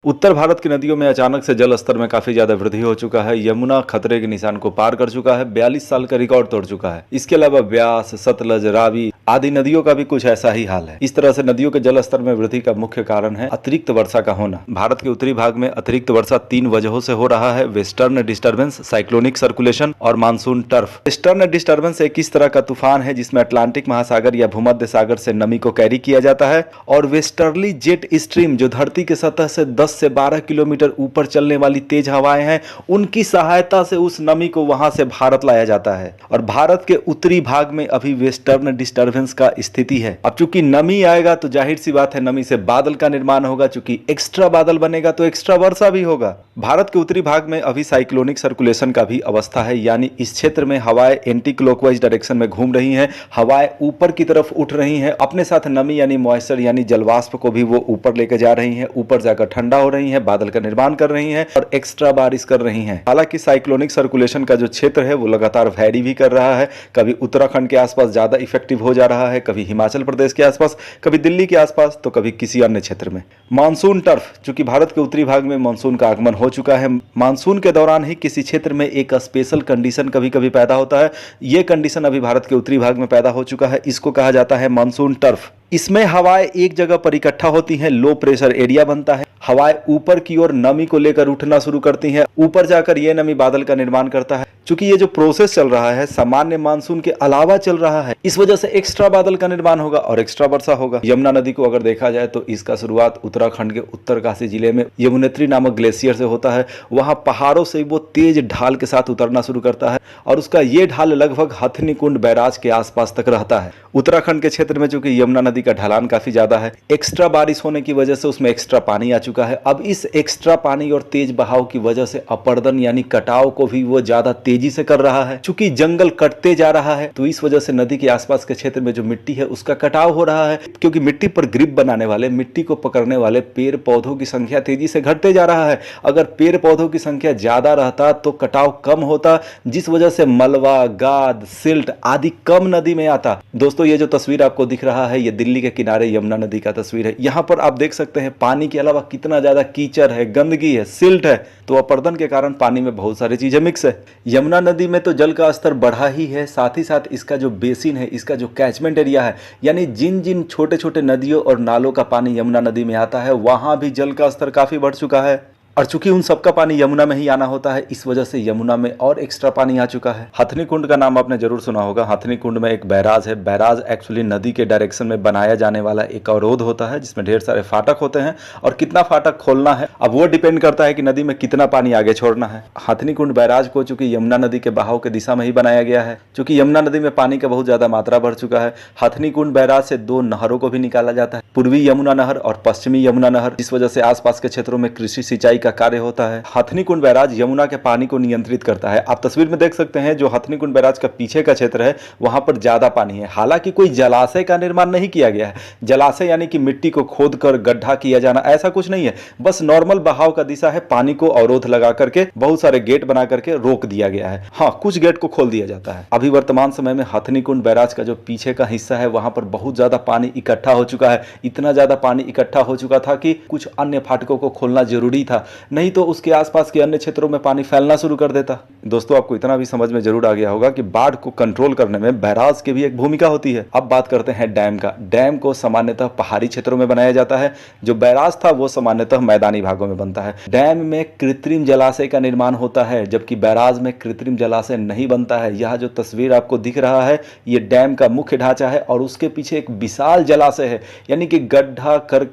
उत्तर भारत की नदियों में अचानक से जल स्तर में काफी ज्यादा वृद्धि हो चुका है। यमुना खतरे के निशान को पार कर चुका है, 42 साल का रिकॉर्ड तोड़ चुका है। इसके अलावा ब्यास, सतलज, रावी आदि नदियों का भी कुछ ऐसा ही हाल है। इस तरह से नदियों के जल स्तर में वृद्धि का मुख्य कारण है अतिरिक्त वर्षा का होना। भारत के उत्तरी भाग में अतिरिक्त वर्षा 3 वजहों से हो रहा है: वेस्टर्न डिस्टर्बेंस, साइक्लोनिक सर्कुलेशन और मानसून टर्फ। वेस्टर्न डिस्टर्बेंस एक इस तरह का तूफान है जिसमें अटलांटिक महासागर या भूमध्य सागर से नमी को कैरी किया जाता है और वेस्टर्ली जेट स्ट्रीम जो धरती के सतह से 10 से 12 किलोमीटर ऊपर चलने वाली तेज हवाएं हैं, उनकी सहायता से उस नमी को वहां से भारत लाया जाता है। और भारत के उत्तरी भाग में अभी वेस्टर्न डिस्टर्बेंस का स्थिति है। अब चूंकि नमी आएगा तो जाहिर सी बात है नमी से बादल का निर्माण होगा। चूंकि एक्स्ट्रा बादल बनेगा तो एक्स्ट्रा वर्षा भी होगा। भारत के उत्तरी भाग में अभी साइक्लोनिक सर्कुलेशन का भी अवस्था है, यानी इस क्षेत्र में हवाएं एंटी क्लॉकवाइज डायरेक्शन में घूम रही हैं, हवाएं ऊपर की तरफ उठ रही हैं, अपने साथ नमी यानी मॉइस्चर यानी जलवाष्प को भी वो ऊपर लेकर जा रही हैं, ऊपर जाकर ठंडा हो रही हैं, बादल का निर्माण कर रही हैं और एक्स्ट्रा बारिश कर रही हैं। हालांकि साइक्लोनिक सर्कुलेशन का जो क्षेत्र है वो लगातार वैरी भी कर रहा है। कभी उत्तराखंड के आसपास ज्यादा इफेक्टिव हो जा रहा है, कभी हिमाचल प्रदेश के आसपास, कभी दिल्ली के आसपास, तो कभी किसी अन्य क्षेत्र में। मानसून टर्फ, चूंकि भारत के उत्तरी भाग में मानसून का आगमन हो चुका है, मानसून के दौरान ही किसी क्षेत्र में एक स्पेशल कंडीशन कभी कभी पैदा होता है। यह कंडीशन अभी भारत के उत्तरी भाग में पैदा हो चुका है। इसको कहा जाता है मानसून टर्फ। इसमें हवाएं एक जगह पर इकट्ठा होती हैं, लो प्रेशर एरिया बनता है, हवाएं ऊपर की ओर नमी को लेकर उठना शुरू करती हैं, ऊपर जाकर यह नमी बादल का निर्माण करता है। चूंकि ये जो प्रोसेस चल रहा है सामान्य मानसून के अलावा चल रहा है, इस वजह से एक्स्ट्रा बादल का निर्माण होगा और एक्स्ट्रा वर्षा होगा। यमुना नदी को अगर देखा जाए तो इसका शुरुआत उत्तराखंड के उत्तरकाशी जिले में यमुनेत्री नामक ग्लेशियर से होता है। वहां पहाड़ों से वो तेज ढाल के साथ उतरना शुरू करता है और उसका ये ढाल लगभग हथनीकुंड बैराज के आसपास तक रहता है। उत्तराखंड के क्षेत्र में चूंकि यमुना नदी का ढलान काफी ज्यादा है, एक्स्ट्रा बारिश होने की वजह से उसमें एक्स्ट्रा पानी आ चुका है। अब इस एक्स्ट्रा पानी और तेज बहाव की वजह से अपर्दन यानी कटाव को भी वो ज्यादा तेजी से कर रहा है। चूंकि जंगल कटते जा रहा है तो इस वजह से नदी के आसपास के क्षेत्र में जो मिट्टी है उसका कटाव हो रहा है, क्योंकि मिट्टी पर ग्रिप बनाने वाले, मिट्टी को पकड़ने वाले पेड़ पौधों की संख्या तेजी से घटते जा रहा है। अगर पेड़ पौधों की संख्या ज्यादा रहता तो कटाव कम होता, जिस वजह से मलबा, गाद, सिल्ट आदि कम नदी में आता। दोस्तों, ये जो तस्वीर आपको दिख रहा है ये दिल्ली के किनारे यमुना नदी का तस्वीर है। यहाँ पर आप देख सकते हैं पानी के अलावा कितना ज्यादा कीचड़ है, गंदगी है, सिल्ट है। तो अपर्दन के कारण पानी में बहुत सारी चीजें मिक्स है। यमुना नदी में तो जल का स्तर बढ़ा ही है, साथ ही साथ इसका जो बेसिन है, इसका जो कैचमेंट एरिया है, यानी जिन जिन छोटे छोटे नदियों और नालों का पानी यमुना नदी में आता है वहां भी जल का स्तर काफी बढ़ चुका है। और चूंकि उन सबका पानी यमुना में ही आना होता है, इस वजह से यमुना में और एक्स्ट्रा पानी आ चुका है। हथनी कुंड का नाम आपने जरूर सुना होगा। हथनी कुंड में एक बैराज है। बैराज एक्चुअली नदी के डायरेक्शन में बनाया जाने वाला एक अवरोध होता है जिसमें ढेर सारे फाटक होते हैं और कितना फाटक खोलना है अब वो डिपेंड करता है कि नदी में कितना पानी आगे छोड़ना है। हथनी कुंड बैराज को चूंकि यमुना नदी के बहाव के दिशा में ही बनाया गया है, चूंकि यमुना नदी में पानी का बहुत ज्यादा मात्रा बढ़ चुका है। हथनी कुंड बैराज से 2 नहरों को भी निकाला जाता है, पूर्वी यमुना नहर और पश्चिमी यमुना नहर, जिस वजह से आसपास के क्षेत्रों में कृषि सिंचाई का कार्य होता है। हथनी कुंड बैराज यमुना के पानी को नियंत्रित करता है। आप तस्वीर में देख सकते हैं जो हथनी कुंड बैराज का पीछे का क्षेत्र है वहां पर ज्यादा पानी है। हालांकि कोई जलाशय का निर्माण नहीं किया गया है। जलाशय यानी कि मिट्टी को खोदकर गड्ढा किया जाना, ऐसा कुछ नहीं है। बस नॉर्मल बहाव का दिशा है, पानी को अवरोध लगा करके बहुत सारे गेट बना करके रोक दिया गया है। हाँ, कुछ गेट को खोल दिया जाता है। अभी वर्तमान समय में हथनी कुंड बैराज का जो पीछे का हिस्सा है वहां पर बहुत ज्यादा पानी इकट्ठा हो चुका है। इतना ज्यादा पानी इकट्ठा हो चुका था कि कुछ अन्य फाटकों को खोलना जरूरी था, नहीं तो उसके आसपास के अन्य क्षेत्रों में पानी फैलना शुरू कर देता। दोस्तों, आपको इतना भी समझ में जरूर आ गया होगा कि बाढ़ को कंट्रोल करने में बैराज की भी एक भूमिका होती है। अब बात करते हैं डैम का। डैम को सामान्यतः पहाड़ी क्षेत्रों में बनाया जाता है। जो बैराज था वो सामान्यतः मैदानी भागों में बनता है। डैम में कृत्रिम जलाशय का निर्माण होता है, जबकि बैराज में कृत्रिम जलाशय नहीं बनता है। यह जो तस्वीर आपको दिख रहा है ये डैम का मुख्य ढांचा है और उसके पीछे एक विशाल जलाशय है, यानी कि गड्ढा कर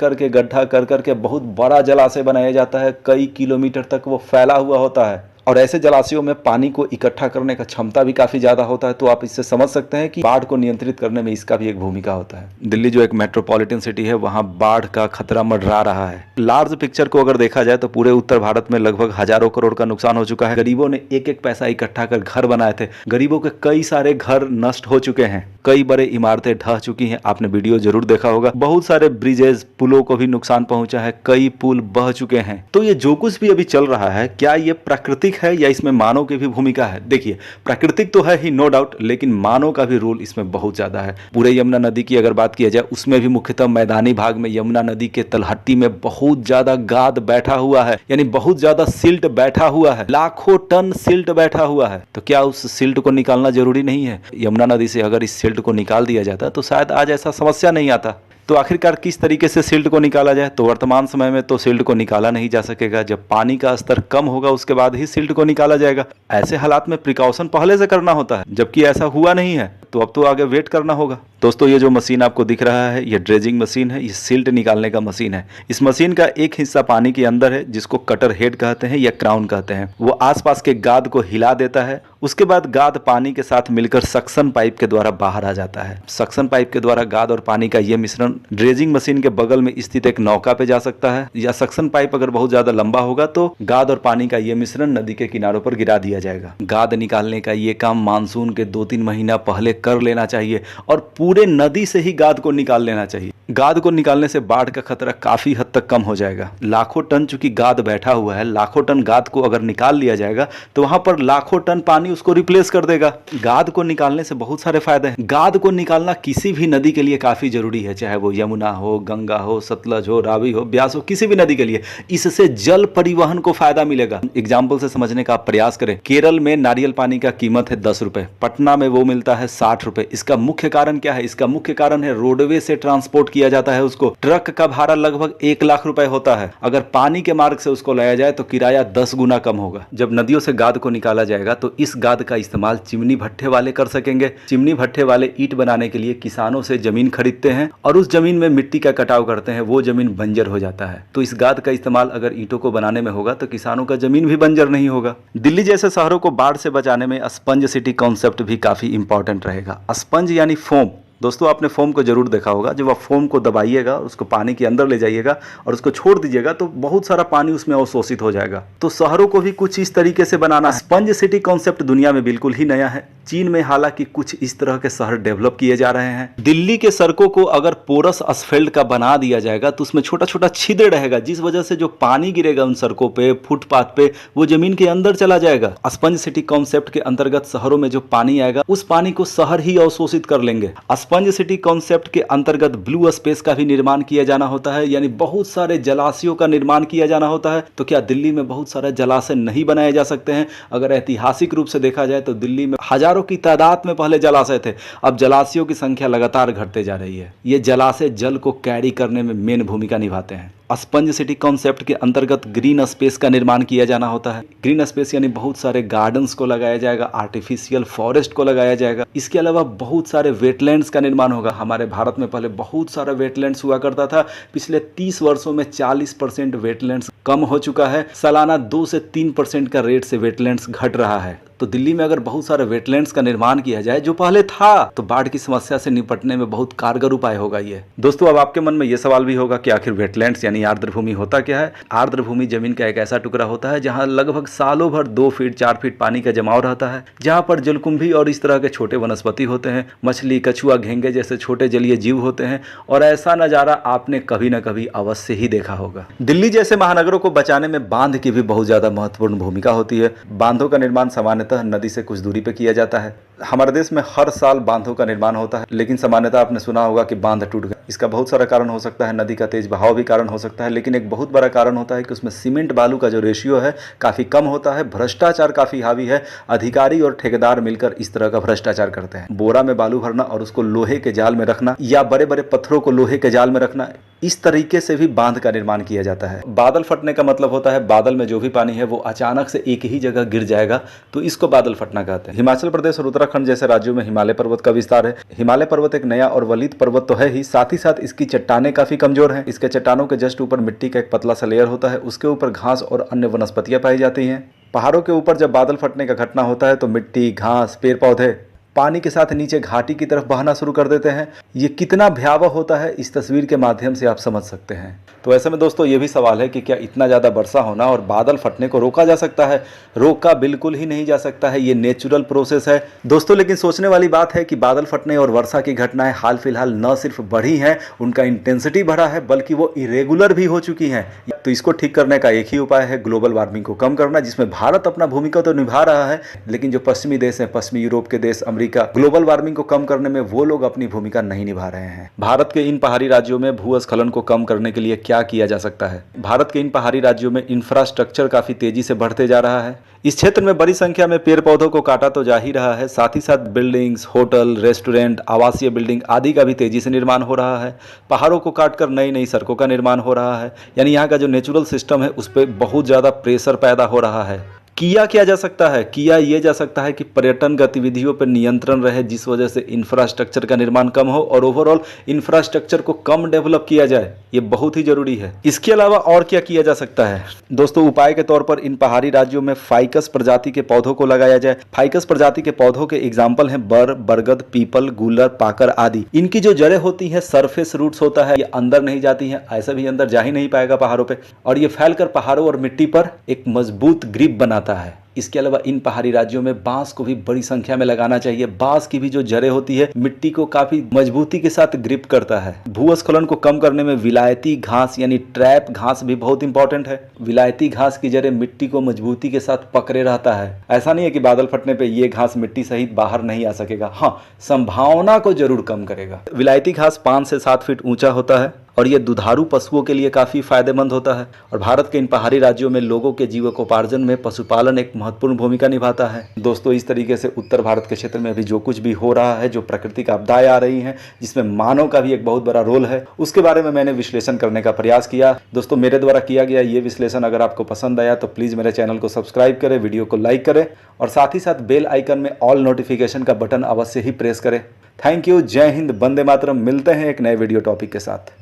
करके बहुत बड़ा जलाशय बनाया जाता है। कई किलोमीटर तक वो फैला हुआ होता है और ऐसे जलाशयों में पानी को इकट्ठा करने का क्षमता भी काफी ज्यादा होता है। तो आप इससे समझ सकते हैं कि बाढ़ को नियंत्रित करने में इसका भी एक भूमिका होता है। दिल्ली जो एक मेट्रोपॉलिटन सिटी है वहां बाढ़ का खतरा मंडरा रहा है। लार्ज पिक्चर को अगर देखा जाए तो पूरे उत्तर भारत में लगभग हजारों करोड़ का नुकसान हो चुका है। गरीबों ने एक एक पैसा इकट्ठा कर घर बनाए थे। गरीबों के कई सारे घर नष्ट हो चुके हैं, कई बड़े इमारतें ढह चुकी हैं। आपने वीडियो जरूर देखा होगा। बहुत सारे ब्रिजेस, पुलों को भी नुकसान पहुंचा है, कई पुल बह चुके हैं। तो ये जो कुछ भी अभी चल रहा है, क्या ये प्राकृतिक प्राकृतिक है या इसमें मानव की भी भूमिका है? देखिए, प्राकृतिक तो है ही नो डाउट, लेकिन मानव का भी रोल इसमें बहुत ज़्यादा है। पूरे यमुना नदी की अगर बात किया जाए, उसमें भी मुख्यतः मैदानी भाग में यमुना नदी के तलहटी में बहुत ज़्यादा गाद बैठा हुआ है, यानी बहुत ज़्यादा सिल्ट बैठा हुआ है, लाखों टन सिल्ट बैठा हुआ है। तो क्या उस सिल्ट को निकालना जरूरी नहीं है? यमुना नदी से अगर इस सिल्ट को निकाल दिया जाता तो शायद आज ऐसा समस्या नहीं आता। तो आखिरकार किस तरीके से सिल्ट को निकाला जाए? तो वर्तमान समय में तो सिल्ट को निकाला नहीं जा सकेगा। जब पानी का स्तर कम होगा उसके बाद ही सिल्ट को निकाला जाएगा। ऐसे हालात में प्रिकॉशन पहले से करना होता है, जबकि ऐसा हुआ नहीं है, तो अब तो आगे वेट करना होगा। दोस्तों, ये जो मशीन आपको दिख रहा है, ये ड्रेजिंग मशीन है, ये सिल्ट निकालने का मशीन है। इस मशीन का एक हिस्सा पानी के अंदर है, जिसको कटर हेड कहते हैं या क्राउन कहते हैं। वो आसपास के गाद को हिला देता है। उसके बाद गाद पानी के साथ मिलकर सक्शन पाइप के द्वारा बाहर आ जाता है। सक्शन पाइप के द्वारा गाद और पानी का ये मिश्रण ड्रेजिंग मशीन के बगल में स्थित एक नौका पे जा सकता है, या सक्शन पाइप अगर बहुत ज्यादा लंबा होगा तो गाद और पानी का ये मिश्रण नदी के किनारों पर गिरा दिया जाएगा। गाद निकालने का ये काम मानसून के 2-3 महीना पहले कर लेना चाहिए और पूरे नदी से ही गाद को निकाल लेना चाहिए। गाद को निकालने से बाढ़ का खतरा काफी हद तक कम हो जाएगा। लाखों टन चूंकि गाद बैठा हुआ है, लाखों टन गाद को अगर निकाल लिया जाएगा तो वहां पर लाखों टन पानी उसको रिप्लेस कर देगा। गाद को निकालने से बहुत सारे फायदे हैं। गाद को निकालना किसी भी नदी के लिए काफी जरूरी है, चाहे वो यमुना हो, गंगा हो, सतलज हो, रावी हो, ब्यास हो, किसी भी नदी के लिए। इससे जल परिवहन को फायदा मिलेगा। एग्जाम्पल से समझने का प्रयास करें। केरल में नारियल पानी का कीमत है 10 रुपए, पटना में वो मिलता है 60 रुपए। इसका मुख्य कारण क्या है? इसका मुख्य कारण है रोडवे से ट्रांसपोर्ट किया जाता है उसको। ट्रक का भाड़ा लगभग 1 लाख रुपए होता है। अगर पानी के मार्ग से उसको लाया जाए तो किराया 10 गुना कम होगा। जब नदियों से गाद को निकाला जाएगा तो इस गाद का इस्तेमाल चिमनी भट्ठे वाले कर सकेंगे। चिमनी भट्ठे वाले ईंट बनाने के लिए किसानों से जमीन खरीदते हैं और उस जमीन में मिट्टी का कटाव करते हैं, वो जमीन बंजर हो जाता है। तो इस गाद का इस्तेमाल अगर ईंटों को बनाने में होगा तो किसानों का जमीन भी बंजर नहीं होगा। दिल्ली जैसे शहरों को बाढ़ से बचाने में स्पंज सिटी कॉन्सेप्ट भी काफी इंपॉर्टेंट रहेगा। स्पंज यानी फोम। दोस्तों, आपने फोम को जरूर देखा होगा। जब आप फोम को दबाइएगा, उसको पानी के अंदर ले जाइएगा और उसको छोड़ दीजिएगा तो बहुत सारा पानी उसमें अवशोषित हो जाएगा। तो शहरों को भी कुछ इस तरीके से बनाना है। स्पंज सिटी कॉन्सेप्ट दुनिया में बिल्कुल ही नया है। चीन में हालांकि कुछ इस तरह के शहर डेवलप किए जा रहे हैं। दिल्ली के सड़कों को अगर पोरस असफेल्ट का बना दिया जाएगा तो उसमें छोटा छोटा छिद्र रहेगा, जिस वजह से जो पानी गिरेगा उन सड़कों पे, फुटपाथ पे, वो जमीन के अंदर चला जाएगा। स्पंज सिटी कॉन्सेप्ट के अंतर्गत शहरों में जो पानी आएगा उस पानी को शहर ही अवशोषित कर लेंगे। स्पंज सिटी कॉन्सेप्ट के अंतर्गत ब्लू स्पेस का भी निर्माण किया जाना होता है, यानी बहुत सारे जलाशयों का निर्माण किया जाना होता है। तो क्या दिल्ली में बहुत सारे जलाशय नहीं बनाए जा सकते हैं? अगर ऐतिहासिक रूप से देखा जाए तो दिल्ली में हजारों की तादाद में पहले जलाशय थे। अब जलाशयों की संख्या लगातार घटते जा रही है। ये जलाशय जल को कैरी करने में मेन भूमिका निभाते हैं। स्पंज सिटी कॉन्सेप्ट के अंतर्गत ग्रीन स्पेस का निर्माण किया जाना होता है। ग्रीन स्पेस यानी बहुत सारे गार्डन्स को लगाया जाएगा, आर्टिफिशियल फॉरेस्ट को लगाया जाएगा। इसके अलावा बहुत सारे वेटलैंड्स का निर्माण होगा। हमारे भारत में पहले बहुत सारा वेटलैंड्स हुआ करता था। पिछले 30 वर्षों में 40% वेटलैंड्स कम हो चुका है। सालाना 2 से 3% का रेट से वेटलैंड्स घट रहा है। तो दिल्ली में अगर बहुत सारे वेटलैंड्स का निर्माण किया जाए जो पहले था, तो बाढ़ की समस्या से निपटने में बहुत कारगर उपाय होगा ये। दोस्तों, अब आपके मन में ये सवाल भी होगा कि आखिर वेटलैंड्स यानी आर्द्र भूमि होता क्या है? आर्द्र भूमि जमीन का एक ऐसा टुकड़ा होता है जहां लगभग सालों भर 2 फीट 4 फीट पानी का जमाव रहता है, जहां पर जलकुंभी और इस तरह के छोटे वनस्पति होते हैं, मछली, कछुआ, घेंगे जैसे छोटे जलीय जीव होते हैं। और ऐसा नजारा आपने कभी न कभी अवश्य ही देखा होगा। दिल्ली जैसे महानगरों को बचाने में बांध की भी बहुत ज्यादा महत्वपूर्ण भूमिका होती है। बांधों का निर्माण सामान्यतः नदी से कुछ दूरी पे किया जाता है। हमारे देश में हर साल बांधों का निर्माण होता है, लेकिन सामान्यतः आपने सुना होगा कि बांध टूट गए। इसका बहुत सारा कारण हो सकता है, नदी का तेज बहाव भी कारण हो सकता है, लेकिन एक बहुत बड़ा कारण होता है कि उसमें सीमेंट बालू का जो रेशियो है काफी कम होता है। भ्रष्टाचार काफी हावी है। अधिकारी और ठेकेदार मिलकर इस तरह का भ्रष्टाचार करते हैं। बोरा में बालू भरना और उसको लोहे के जाल में रखना, या बड़े बड़े पत्थरों को लोहे के जाल में रखना, इस तरीके से भी बांध का निर्माण किया जाता है। बादल फटने का मतलब होता है बादल में जो भी पानी है वो अचानक से एक ही जगह गिर जाएगा, तो इसको बादल फटना कहते हैं। हिमाचल प्रदेश और उत्तराखंड जैसे राज्यों में हिमालय पर्वत का विस्तार है। हिमालय पर्वत एक नया और वलित पर्वत तो है ही, साथ ही साथ इसकी चट्टानें काफी कमजोर हैं। इसके चट्टानों के जस्ट ऊपर मिट्टी का एक पतला सा लेयर होता है, उसके ऊपर घास और अन्य वनस्पतियां पाई जाती हैं। पहाड़ों के ऊपर जब बादल फटने का घटना होता है तो मिट्टी, घास, पेड़ पौधे पानी के साथ नीचे घाटी की तरफ बहना शुरू कर देते हैं। ये कितना भयावह होता है इस तस्वीर के माध्यम से आप समझ सकते हैं। तो ऐसे में दोस्तों ये भी सवाल है कि क्या इतना ज़्यादा वर्षा होना और बादल फटने को रोका जा सकता है? रोका बिल्कुल ही नहीं जा सकता है, ये नेचुरल प्रोसेस है दोस्तों। लेकिन सोचने वाली बात है कि बादल फटने और वर्षा की घटनाएं हाल फिलहाल न सिर्फ बढ़ी हैं, उनका इंटेंसिटी बढ़ा है, बल्कि वो इरेगुलर भी हो चुकी हैं। तो इसको ठीक करने का एक ही उपाय है, ग्लोबल वार्मिंग को कम करना, जिसमें भारत अपना भूमिका तो निभा रहा है, लेकिन जो पश्चिमी देश हैं, पश्चिमी यूरोप के देश, अमेरिका, ग्लोबल वार्मिंग को कम करने में वो लोग अपनी भूमिका नहीं निभा रहे हैं। भारत के इन पहाड़ी राज्यों में भूस्खलन को कम करने के लिए क्या किया जा सकता है? भारत के इन पहाड़ी राज्यों में इंफ्रास्ट्रक्चर काफी तेजी से बढ़ते जा रहा है। इस क्षेत्र में बड़ी संख्या में पेड़ पौधों को काटा तो जा ही रहा है, साथ ही साथ बिल्डिंग्स, होटल, रेस्टोरेंट, आवासीय बिल्डिंग आदि का भी तेजी से निर्माण हो रहा है। पहाड़ों को काटकर नई नई सड़कों का निर्माण हो रहा है, यानी यहाँ का जो नेचुरल सिस्टम है उस पर बहुत ज़्यादा प्रेशर पैदा हो रहा है। किया क्या जा सकता है? किया ये जा सकता है कि पर्यटन गतिविधियों पर नियंत्रण रहे, जिस वजह से इंफ्रास्ट्रक्चर का निर्माण कम हो और ओवरऑल इंफ्रास्ट्रक्चर को कम डेवलप किया जाए, ये बहुत ही जरूरी है। इसके अलावा और क्या किया जा सकता है दोस्तों? उपाय के तौर पर इन पहाड़ी राज्यों में फाइकस प्रजाति के पौधों को लगाया जाए। फाइकस प्रजाति के पौधों के एग्जाम्पल हैं बर, बरगद, पीपल, गूलर, पाकर आदि। इनकी जो जड़ें होती हैं, सरफेस रूट्स होता है, ये अंदर नहीं जाती हैं, ऐसा भी अंदर जा ही नहीं पाएगा पहाड़ों पे, और ये फैलकर पहाड़ों और मिट्टी पर एक मजबूत ग्रिप बनाता है। इसके अलावा इन पहाड़ी राज्यों में बांस को भी बड़ी संख्या में लगाना चाहिए। बांस की भी जो जड़ें होती है मिट्टी को काफी मजबूती के साथ ग्रिप करता है। भूस्खलन को कम करने में विलायती घास यानी ट्रैप घास भी बहुत इंपॉर्टेंट है। विलायती घास की जड़ें मिट्टी को मजबूती के साथ पकड़े रहता है। ऐसा नहीं है कि बादल फटने पे ये घास मिट्टी सहित बाहर नहीं आ सकेगा, हाँ, संभावना को जरूर कम करेगा। विलायती घास 5 से 7 फीट ऊंचा होता है और ये दुधारू पशुओं के लिए काफ़ी फायदेमंद होता है। और भारत के इन पहाड़ी राज्यों में लोगों के जीविकोपार्जन में पशुपालन एक महत्वपूर्ण भूमिका निभाता है। दोस्तों इस तरीके से उत्तर भारत के क्षेत्र में अभी जो कुछ भी हो रहा है, जो प्राकृतिक आपदाएं आ रही हैं, जिसमें मानव का भी एक बहुत बड़ा रोल है, उसके बारे में मैंने विश्लेषण करने का प्रयास किया। दोस्तों मेरे द्वारा किया गया ये विश्लेषण अगर आपको पसंद आया तो प्लीज़ मेरे चैनल को सब्सक्राइब करें, वीडियो को लाइक करें और साथ ही साथ बेल आइकन में ऑल नोटिफिकेशन का बटन अवश्य ही प्रेस करें। थैंक यू, जय हिंद, वंदे मातरम। मिलते हैं एक नए वीडियो टॉपिक के साथ।